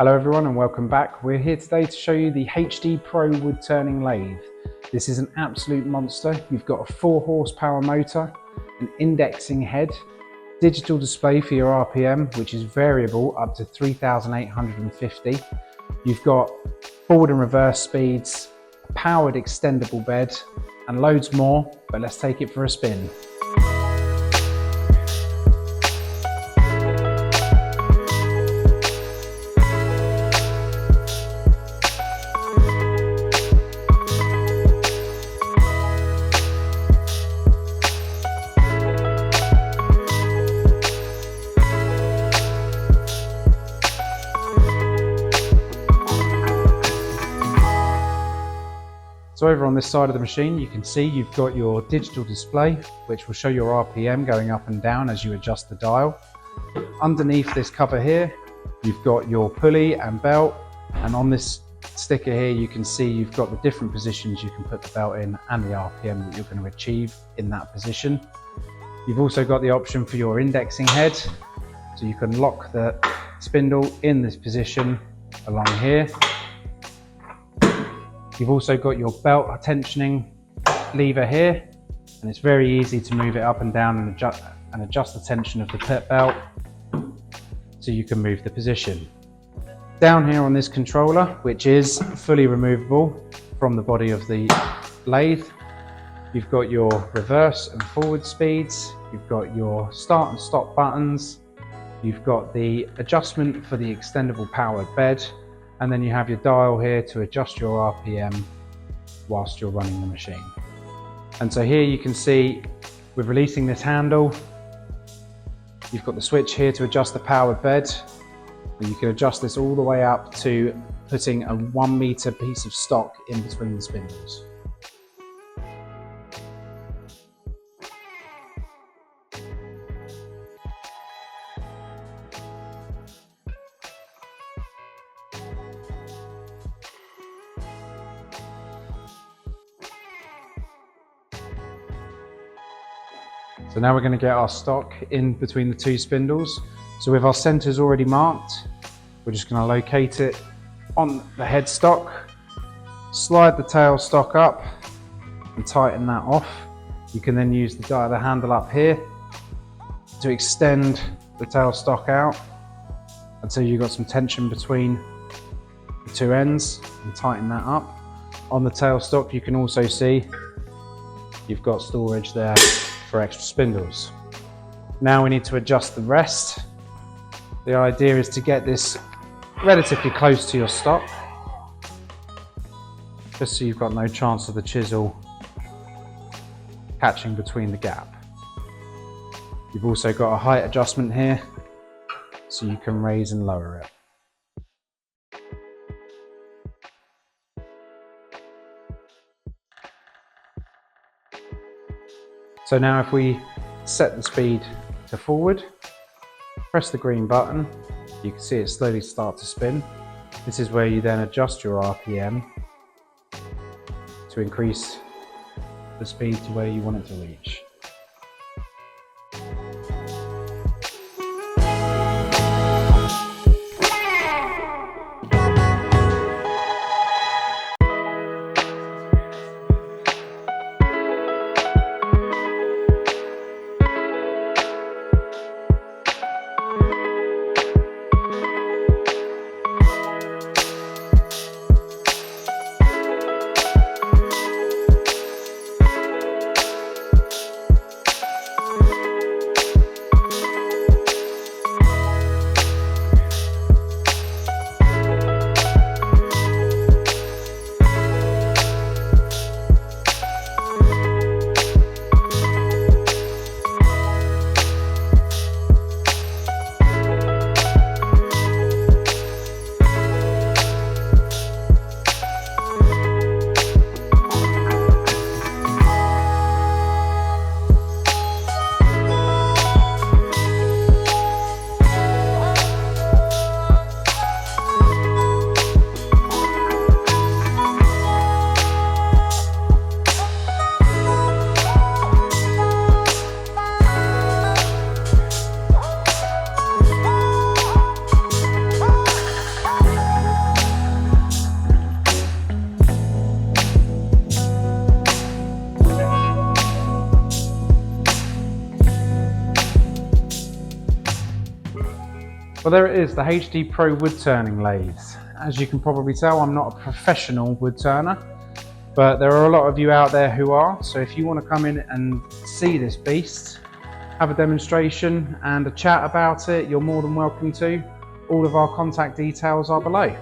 Hello everyone and welcome back. We're here today to show you the HD Pro wood turning lathe. This is an absolute monster. You've got a 4 horsepower motor, an indexing head, digital display for your RPM, which is variable up to 3,850. You've got forward and reverse speeds, a powered extendable bed, and loads more, but let's take it for a spin. So over on this side of the machine, you can see you've got your digital display, which will show your RPM going up and down as you adjust the dial. Underneath this cover here, you've got your pulley and belt. And on this sticker here, you can see you've got the different positions you can put the belt in and the RPM that you're going to achieve in that position. You've also got the option for your indexing head. So you can lock the spindle in this position along here. You've also got your belt tensioning lever here, and it's very easy to move it up and down and adjust the tension of the pit belt so you can move the position. Down here on this controller, which is fully removable from the body of the lathe, you've got your reverse and forward speeds, you've got your start and stop buttons, you've got the adjustment for the extendable powered bed, and then you have your dial here to adjust your RPM whilst you're running the machine. And so here you can see, with releasing this handle, you've got the switch here to adjust the powered bed, and you can adjust this all the way up to putting a 1 meter piece of stock in between the spindles. So now we're going to get our stock in between the two spindles. So with our centers already marked, we're just going to locate it on the headstock, slide the tail stock up and tighten that off. You can then use the handle up here to extend the tail stock out until you've got some tension between the two ends and tighten that up. On the tail stock, you can also see you've got storage there for extra spindles. Now we need to adjust the rest. The idea is to get this relatively close to your stock, just so you've got no chance of the chisel catching between the gap. You've also got a height adjustment here, so you can raise and lower it. So now if we set the speed to forward, press the green button, you can see it slowly start to spin. This is where you then adjust your RPM to increase the speed to where you want it to reach. Well, there it is, the HD Pro wood turning lathes. As you can probably tell, I'm not a professional wood turner, but there are a lot of you out there who are. So if you want to come in and see this beast, have a demonstration and a chat about it, you're more than welcome to. All of our contact details are below.